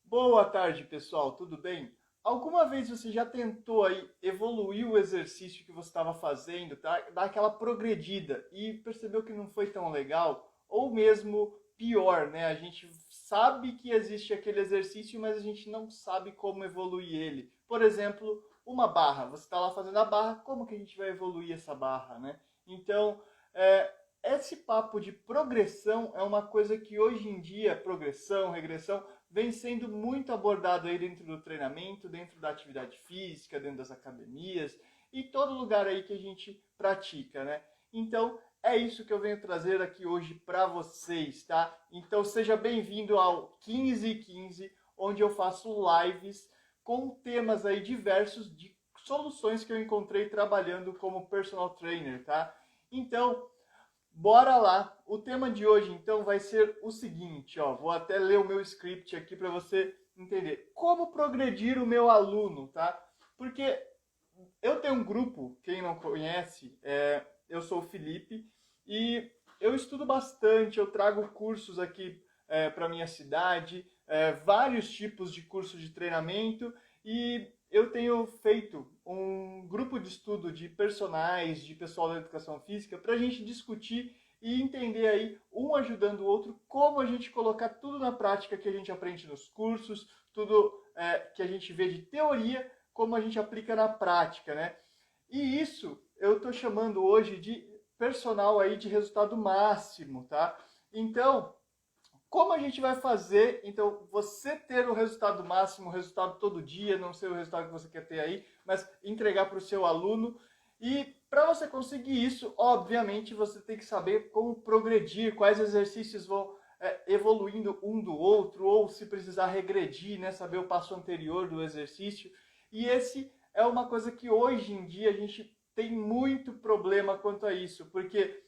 Boa tarde, pessoal, tudo bem? Alguma vez você já tentou aí evoluir o exercício que você estava fazendo, tá? Dar aquela progredida e percebeu que não foi tão legal? Ou mesmo pior, né? A gente sabe que existe aquele exercício, mas a gente não sabe como evoluir ele. Por exemplo, uma barra. Você está lá fazendo a barra, como que a gente vai evoluir essa barra, né? Então, esse papo de progressão é uma coisa que hoje em dia, progressão, regressão, vem sendo muito abordado aí dentro do treinamento, dentro da atividade física, dentro das academias e todo lugar aí que a gente pratica, né? Então, é isso que eu venho trazer aqui hoje para vocês, tá? Então, seja bem-vindo ao 15 onde eu faço lives com temas aí diversos de soluções que eu encontrei trabalhando como personal trainer, tá? Então, bora lá. O tema de hoje, então, vai ser o seguinte, ó. Vou até ler o meu script aqui para você entender. Como progredir o meu aluno, tá? Porque eu tenho um grupo, quem não conhece, eu sou o Felipe, e eu estudo bastante, eu trago cursos aqui para minha cidade, vários tipos de cursos de treinamento, e eu tenho feito um grupo de estudo de personagens, de pessoal da educação física, para a gente discutir e entender aí, um ajudando o outro, como a gente colocar tudo na prática que a gente aprende nos cursos, tudo que a gente vê de teoria, como a gente aplica na prática, né? E isso eu estou chamando hoje de personal aí de resultado máximo, tá? Então, como a gente vai fazer, então, você ter o resultado máximo, o resultado todo dia, não sei o resultado que você quer ter aí, mas entregar para o seu aluno. E para você conseguir isso, obviamente, você tem que saber como progredir, quais exercícios vão evoluindo um do outro, ou se precisar regredir, né, saber o passo anterior do exercício. E esse é uma coisa que hoje em dia a gente tem muito problema quanto a isso, porque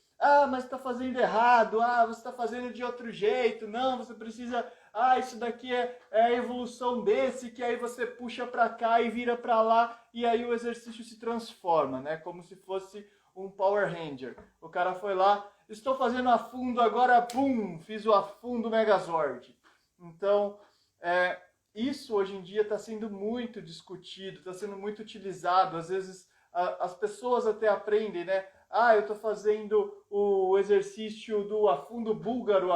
mas está fazendo errado, você está fazendo de outro jeito, não, você precisa, isso daqui é a evolução desse, que aí você puxa para cá e vira para lá, e aí o exercício se transforma, né? Como se fosse um Power Ranger. O cara foi lá, estou fazendo afundo agora, pum, fiz o afundo Megazord. Então, isso hoje em dia está sendo muito discutido, está sendo muito utilizado, às vezes as pessoas até aprendem, né? Eu estou fazendo o exercício do afundo búlgaro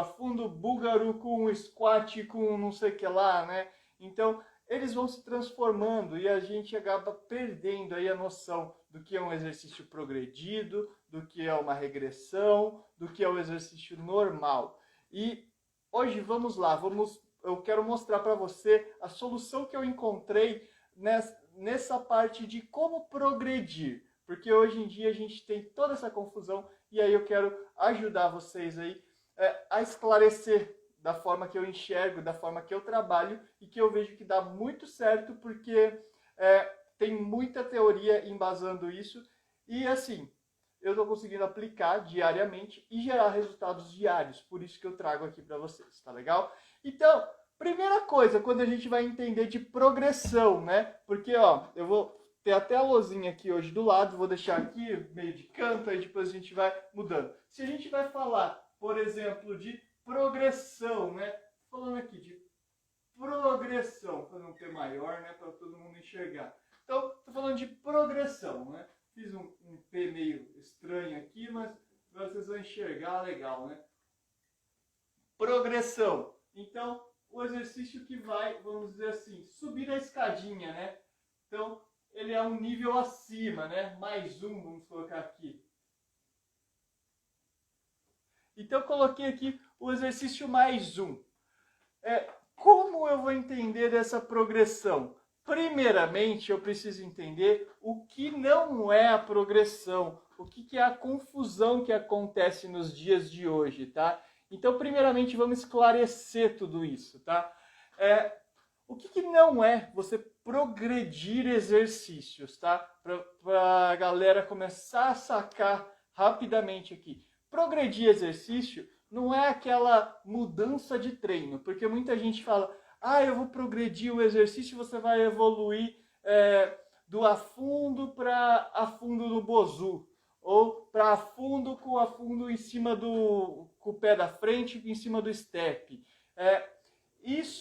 com squat, com não sei o que lá, né? Então, eles vão se transformando e a gente acaba perdendo aí a noção do que é um exercício progredido, do que é uma regressão, do que é o exercício normal. E hoje vamos lá, eu quero mostrar para você a solução que eu encontrei nessa parte de como progredir. Porque hoje em dia a gente tem toda essa confusão e aí eu quero ajudar vocês aí a esclarecer da forma que eu enxergo, da forma que eu trabalho e que eu vejo que dá muito certo porque tem muita teoria embasando isso e assim, eu estou conseguindo aplicar diariamente e gerar resultados diários, por isso que eu trago aqui para vocês, tá legal? Então, primeira coisa, quando a gente vai entender de progressão, né? Porque, ó, eu vou ter até a lozinha aqui hoje do lado, vou deixar aqui meio de canto, aí depois a gente vai mudando. Se a gente vai falar, por exemplo, de progressão, né? Falando aqui de progressão, fazer um P maior, né? Para todo mundo enxergar. Então, estou falando de progressão, né? Fiz um P meio estranho aqui, mas vocês vão enxergar legal, né? Progressão. Então, o exercício que vai, vamos dizer assim, subir a escadinha, né? Então, ele é um nível acima, né? Mais um, vamos colocar aqui. Então, eu coloquei aqui o exercício mais um. Como eu vou entender essa progressão? Primeiramente, eu preciso entender o que não é a progressão, o que é a confusão que acontece nos dias de hoje, tá? Então, primeiramente, vamos esclarecer tudo isso, tá? O que não é você progredir exercícios, tá? Para a galera começar a sacar rapidamente aqui. Progredir exercício não é aquela mudança de treino, porque muita gente fala, eu vou progredir o exercício, você vai evoluir do afundo para afundo no bozu, ou para afundo com afundo em cima com o pé da frente, em cima do step.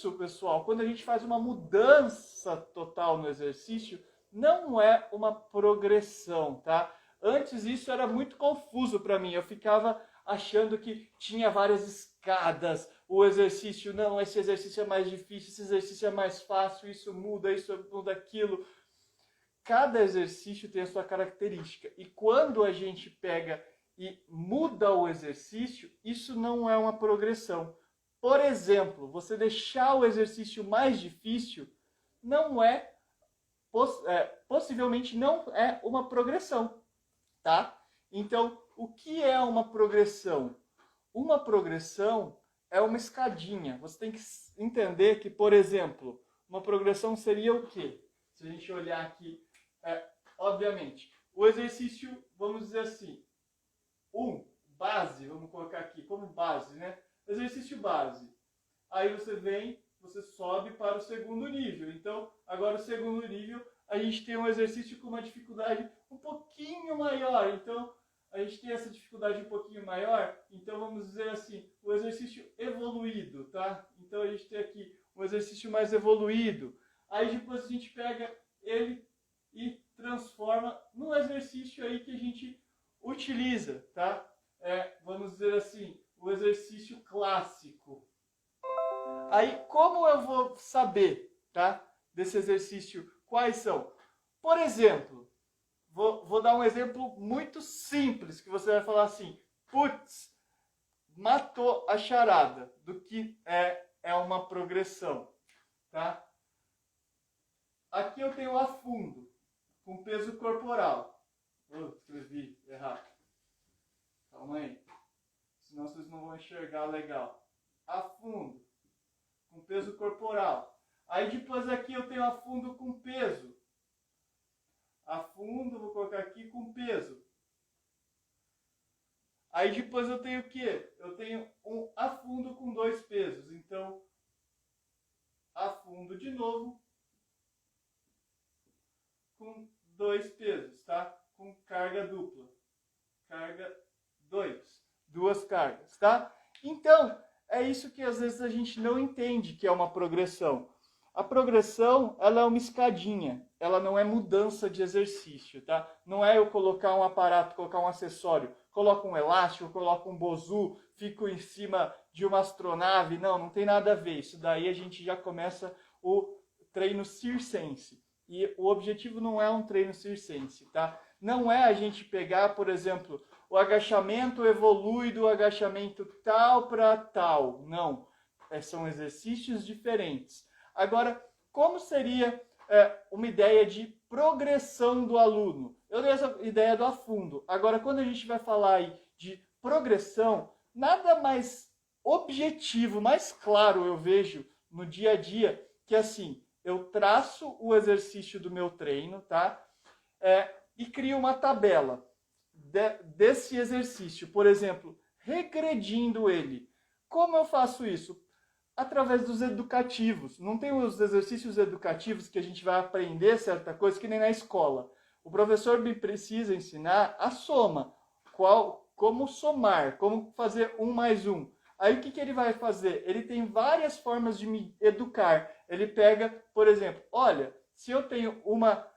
isso, pessoal, quando a gente faz uma mudança total no exercício, não é uma progressão, tá? Antes isso era muito confuso para mim. Eu ficava achando que tinha várias escadas. O exercício, não, esse exercício é mais difícil, esse exercício é mais fácil, isso muda aquilo. Cada exercício tem a sua característica. E quando a gente pega e muda o exercício, isso não é uma progressão. Por exemplo, você deixar o exercício mais difícil não possivelmente não é uma progressão, tá? Então, o que é uma progressão? Uma progressão é uma escadinha. Você tem que entender que, por exemplo, uma progressão seria o quê? Se a gente olhar aqui, obviamente, o exercício, vamos dizer assim, base, vamos colocar aqui como base, né? Exercício base. Aí você vem, você sobe para o segundo nível. Então, agora o segundo nível, a gente tem um exercício com uma dificuldade um pouquinho maior. Então, a gente tem essa dificuldade um pouquinho maior. Então, vamos dizer assim, o exercício evoluído, tá? Então, a gente tem aqui um exercício mais evoluído. Aí, depois a gente pega ele e transforma num exercício aí que a gente utiliza, tá? Vamos dizer assim, o exercício clássico. Aí, como eu vou saber, tá, desse exercício, quais são? Por exemplo, vou dar um exemplo muito simples, que você vai falar assim, putz, matou a charada, do que é uma progressão, tá? Aqui eu tenho afundo, com peso corporal. Escrevi errado. Calma aí, senão vocês não vão enxergar legal. Afundo, com peso corporal. Aí depois aqui eu tenho afundo com peso. Afundo, vou colocar aqui com peso. Aí depois eu tenho o quê? Eu tenho um afundo com 2 pesos. Então, afundo de novo com 2 pesos, tá? Com carga dupla. Carga 2 cargas, tá? Então, é isso que às vezes a gente não entende que é uma progressão. A progressão, ela é uma escadinha, ela não é mudança de exercício, tá? Não é eu colocar um aparato, colocar um acessório, coloco um elástico, coloco um bozu, fico em cima de uma astronave, não tem nada a ver. Isso daí a gente já começa o treino circense. E o objetivo não é um treino circense, tá? Não é a gente pegar, por exemplo, o agachamento evolui do agachamento tal para tal. Não. São exercícios diferentes. Agora, como seria uma ideia de progressão do aluno? Eu dei essa ideia do afundo. Agora, quando a gente vai falar aí de progressão, nada mais objetivo, mais claro eu vejo no dia a dia, que assim, eu traço o exercício do meu treino, tá? E crio uma tabela desse exercício, por exemplo, regredindo ele. Como eu faço isso? Através dos educativos. Não tem os exercícios educativos que a gente vai aprender certa coisa que nem na escola. O professor me precisa ensinar a soma, como somar, como fazer 1 mais 1. Aí o que ele vai fazer? Ele tem várias formas de me educar. Ele pega, por exemplo, olha, se eu tenho uma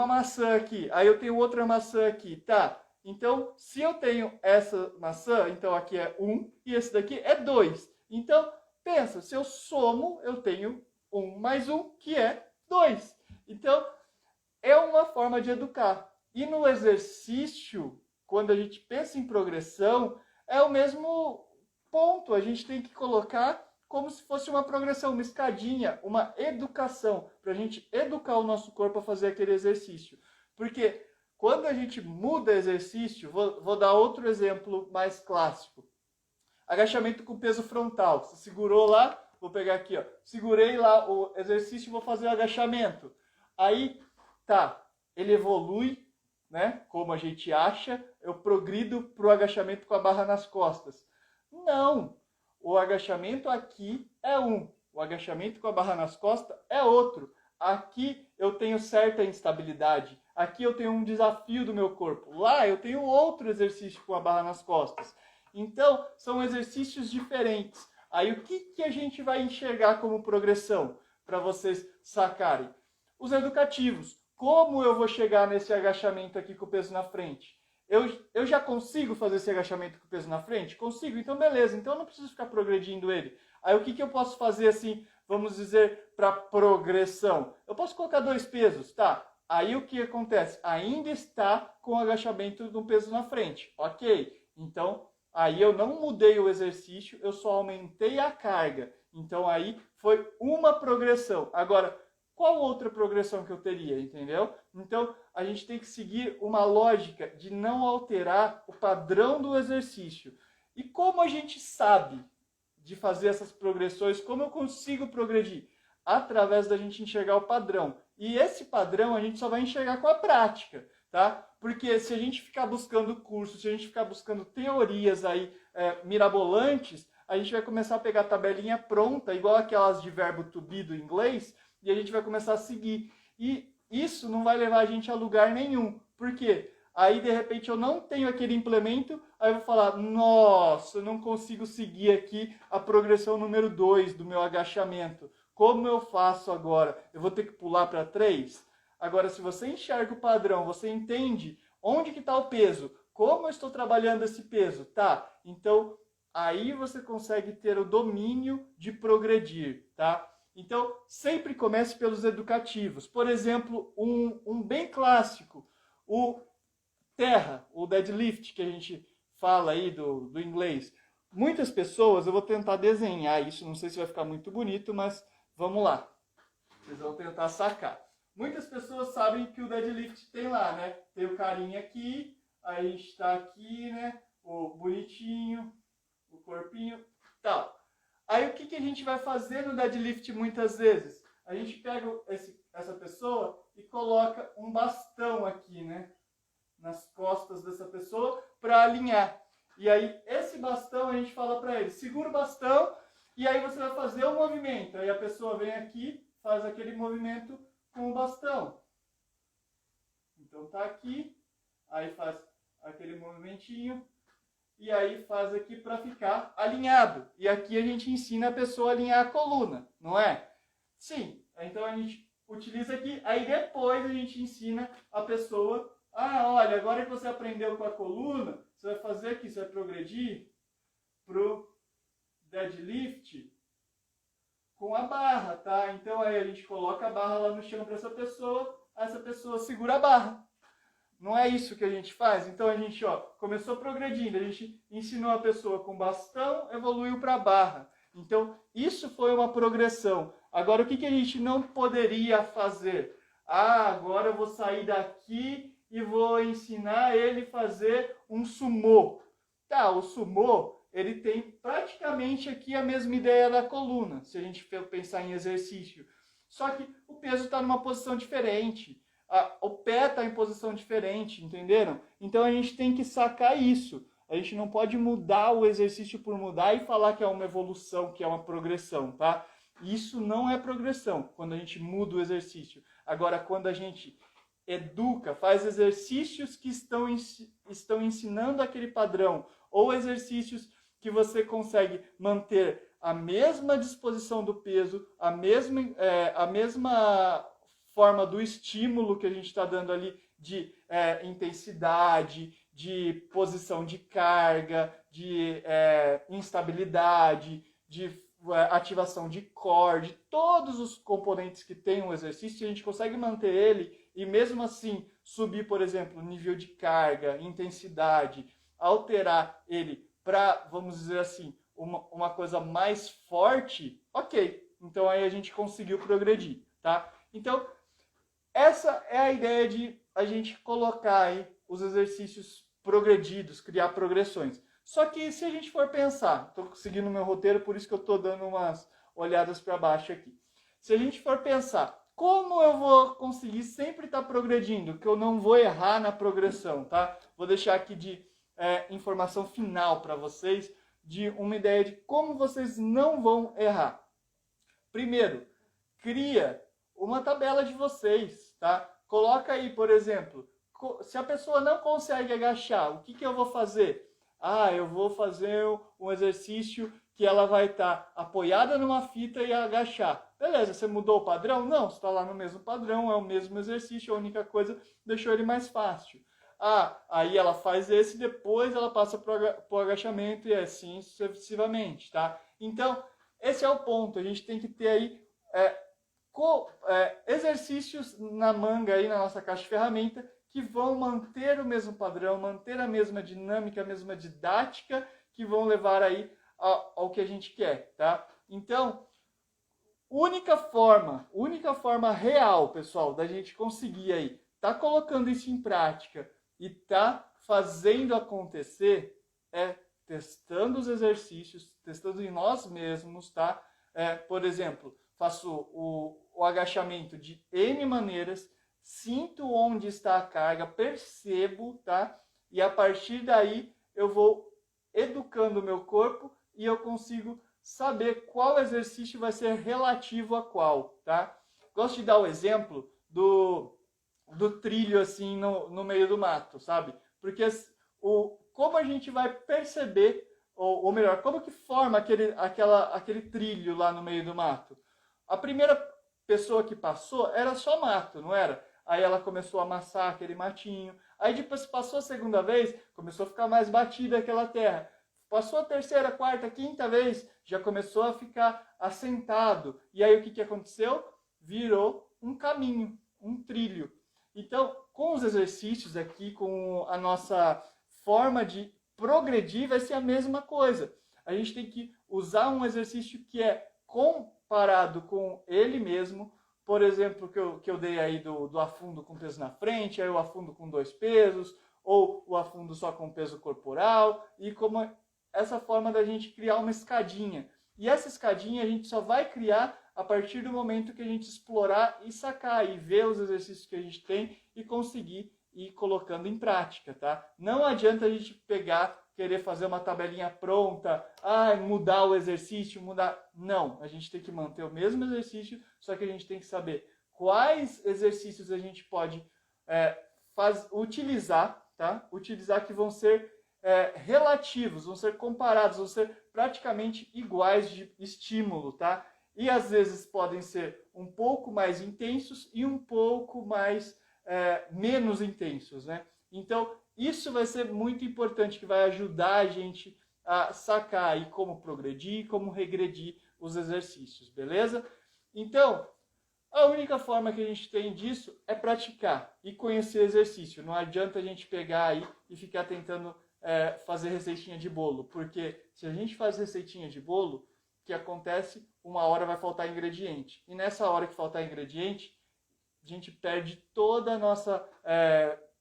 maçã aqui, aí eu tenho outra maçã aqui, tá? Então, se eu tenho essa maçã, então aqui é 1 e esse daqui é 2. Então, pensa, se eu somo, eu tenho 1 mais 1, que é 2. Então, é uma forma de educar. E no exercício, quando a gente pensa em progressão, é o mesmo ponto. A gente tem que colocar como se fosse uma progressão, uma escadinha, uma educação, para a gente educar o nosso corpo a fazer aquele exercício. Porque quando a gente muda exercício, vou dar outro exemplo mais clássico. Agachamento com peso frontal. Você segurou lá, vou pegar aqui, ó. Segurei lá o exercício e vou fazer o agachamento. Aí, tá, ele evolui, né? Como a gente acha, eu progrido para o agachamento com a barra nas costas. Não! O agachamento aqui é um. O agachamento com a barra nas costas é outro. Aqui eu tenho certa instabilidade. Aqui eu tenho um desafio do meu corpo. Lá eu tenho outro exercício com a barra nas costas. Então, são exercícios diferentes. Aí o que a gente vai enxergar como progressão para vocês sacarem? Os educativos. Como eu vou chegar nesse agachamento aqui com o peso na frente? Eu já consigo fazer esse agachamento com o peso na frente? Consigo, então beleza. Então eu não preciso ficar progredindo ele. Aí o que eu posso fazer assim, vamos dizer, para progressão? Eu posso colocar 2 pesos, tá? Aí o que acontece? Ainda está com o agachamento do peso na frente, ok? Então, aí eu não mudei o exercício, eu só aumentei a carga. Então aí foi uma progressão. Agora, qual outra progressão que eu teria, entendeu? Então, a gente tem que seguir uma lógica de não alterar o padrão do exercício. E como a gente sabe de fazer essas progressões, como eu consigo progredir? Através da gente enxergar o padrão. E esse padrão a gente só vai enxergar com a prática, tá? Porque se a gente ficar buscando cursos, se a gente ficar buscando teorias aí mirabolantes, a gente vai começar a pegar a tabelinha pronta, igual aquelas de verbo to be do inglês, e a gente vai começar a seguir. E isso não vai levar a gente a lugar nenhum. Por quê? Aí, de repente, eu não tenho aquele implemento, aí eu vou falar, nossa, eu não consigo seguir aqui a progressão número 2 do meu agachamento. Como eu faço agora? Eu vou ter que pular para 3? Agora, se você enxerga o padrão, você entende onde que está o peso, como eu estou trabalhando esse peso, tá? Então, aí você consegue ter o domínio de progredir, tá? Então, sempre comece pelos educativos. Por exemplo, um bem clássico, o terra, o deadlift, que a gente fala aí do inglês. Muitas pessoas, eu vou tentar desenhar isso, não sei se vai ficar muito bonito, mas vamos lá. Vocês vão tentar sacar. Muitas pessoas sabem que o deadlift tem lá, né? Tem o carinha aqui, aí está aqui, né? O bonitinho, o corpinho, tal. Aí o que a gente vai fazer no deadlift muitas vezes? A gente pega essa pessoa e coloca um bastão aqui, né? Nas costas dessa pessoa para alinhar. E aí esse bastão a gente fala para ele, segura o bastão e aí você vai fazer o movimento. Aí a pessoa vem aqui, faz aquele movimento com o bastão. Então tá aqui, aí faz aquele movimentinho e aí faz aqui para ficar alinhado. E aqui a gente ensina a pessoa a alinhar a coluna, não é? Sim, então a gente utiliza aqui, aí depois a gente ensina a pessoa, olha, agora que você aprendeu com a coluna, você vai fazer aqui, você vai progredir pro deadlift com a barra, tá? Então aí a gente coloca a barra lá no chão para essa pessoa segura a barra. Não é isso que a gente faz? Então a gente começou progredindo, a gente ensinou a pessoa com bastão, evoluiu para a barra. Então isso foi uma progressão. Agora o que a gente não poderia fazer? Agora eu vou sair daqui e vou ensinar ele a fazer um sumô. Tá, o sumô, ele tem praticamente aqui a mesma ideia da coluna, se a gente for pensar em exercício. Só que o peso está numa posição diferente. O pé está em posição diferente, entenderam? Então a gente tem que sacar isso. A gente não pode mudar o exercício por mudar e falar que é uma evolução, que é uma progressão, tá? Isso não é progressão, quando a gente muda o exercício. Agora, quando a gente educa, faz exercícios que estão ensinando aquele padrão, ou exercícios que você consegue manter a mesma disposição do peso, a mesma forma do estímulo que a gente está dando ali de intensidade, de posição de carga, de instabilidade, de ativação de core, de todos os componentes que tem um exercício, a gente consegue manter ele e mesmo assim subir, por exemplo, nível de carga, intensidade, alterar ele para, vamos dizer assim, uma coisa mais forte, ok. Então aí a gente conseguiu progredir, tá? Então, essa é a ideia de a gente colocar aí os exercícios progredidos, criar progressões. Só que se a gente for pensar, estou seguindo o meu roteiro, por isso que eu estou dando umas olhadas para baixo aqui. Se a gente for pensar, como eu vou conseguir sempre estar progredindo, que eu não vou errar na progressão, tá? Vou deixar aqui de informação final para vocês, de uma ideia de como vocês não vão errar. Primeiro, cria uma tabela de vocês, tá? Coloca aí, por exemplo, se a pessoa não consegue agachar, o que eu vou fazer? Eu vou fazer um exercício que ela vai estar apoiada numa fita e agachar. Beleza, você mudou o padrão? Não, você está lá no mesmo padrão, é o mesmo exercício, a única coisa deixou ele mais fácil. Aí ela faz esse, depois ela passa para o agachamento e assim sucessivamente, tá? Então, esse é o ponto, a gente tem que ter aí exercícios na manga, aí na nossa caixa de ferramenta, que vão manter o mesmo padrão, manter a mesma dinâmica, a mesma didática, que vão levar aí ao que a gente quer, tá? Então, única forma real, pessoal, da gente conseguir aí tá colocando isso em prática e tá fazendo acontecer é testando os exercícios, testando em nós mesmos, tá? Por exemplo, faço o agachamento de N maneiras, sinto onde está a carga, percebo, tá? E a partir daí eu vou educando o meu corpo e eu consigo saber qual exercício vai ser relativo a qual, tá? Gosto de dar o exemplo do trilho assim no meio do mato, sabe? Porque como a gente vai perceber, ou melhor, como que forma aquele trilho lá no meio do mato? A primeira pessoa que passou era só mato, não era? Aí ela começou a amassar aquele matinho. Aí depois passou a segunda vez, começou a ficar mais batida aquela terra. Passou a terceira, quarta, quinta vez, já começou a ficar assentado. E aí o que aconteceu? Virou um caminho, um trilho. Então, com os exercícios aqui, com a nossa forma de progredir, vai ser a mesma coisa. A gente tem que usar um exercício que é comparado com ele mesmo. Por exemplo, que eu dei aí do afundo com peso na frente, aí o afundo com 2 pesos, ou o afundo só com peso corporal, e como essa forma da gente criar uma escadinha. E essa escadinha a gente só vai criar a partir do momento que a gente explorar e sacar, e ver os exercícios que a gente tem e conseguir ir colocando em prática, tá? Não adianta a gente querer fazer uma tabelinha pronta, mudar o exercício, mudar... Não, a gente tem que manter o mesmo exercício, só que a gente tem que saber quais exercícios a gente pode utilizar, tá? Utilizar que vão ser relativos, vão ser comparados, vão ser praticamente iguais de estímulo, tá? E às vezes podem ser um pouco mais intensos e um pouco mais menos intensos, né? Então, isso vai ser muito importante, que vai ajudar a gente a sacar aí como progredir, como regredir os exercícios, beleza? Então, a única forma que a gente tem disso é praticar e conhecer exercício. Não adianta a gente pegar aí e ficar tentando fazer receitinha de bolo, porque se a gente faz receitinha de bolo, o que acontece? Uma hora vai faltar ingrediente. E nessa hora que faltar ingrediente, a gente perde toda a nossa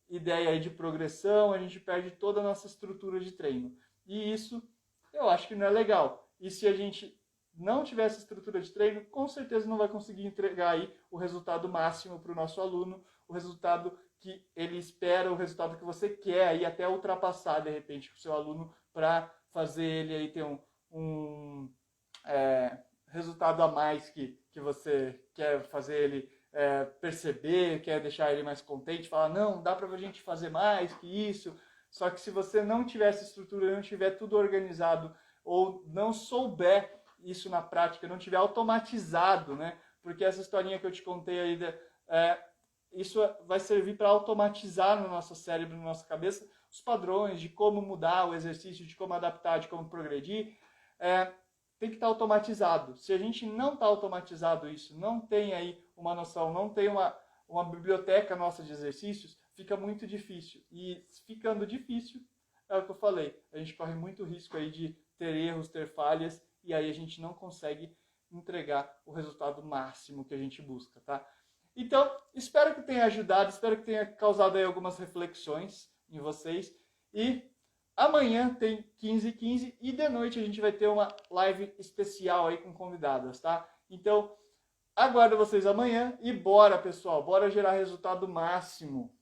ideia aí de progressão, a gente perde toda a nossa estrutura de treino. E isso eu acho que não é legal. E se a gente não tiver essa estrutura de treino, com certeza não vai conseguir entregar aí o resultado máximo para o nosso aluno, o resultado que ele espera, o resultado que você quer aí até ultrapassar de repente com o seu aluno, para fazer ele aí ter um resultado a mais que você quer fazer ele perceber, quer deixar ele mais contente, falar, não, dá pra gente fazer mais que isso. Só que se você não tiver essa estrutura, não tiver tudo organizado, ou não souber isso na prática, não tiver automatizado, né? Porque essa historinha que eu te contei aí, isso vai servir para automatizar no nosso cérebro, na nossa cabeça, os padrões de como mudar o exercício, de como adaptar, de como progredir. Tem que estar automatizado. Se a gente não está automatizado isso, não tem aí uma noção, não tem uma biblioteca nossa de exercícios, fica muito difícil. E ficando difícil, é o que eu falei, a gente corre muito risco aí de ter erros, ter falhas, e aí a gente não consegue entregar o resultado máximo que a gente busca, tá? Então, espero que tenha ajudado, espero que tenha causado aí algumas reflexões em vocês, e amanhã tem 15h15 e de noite a gente vai ter uma live especial aí com convidadas, tá? Então, aguardo vocês amanhã e bora, pessoal, bora gerar resultado máximo.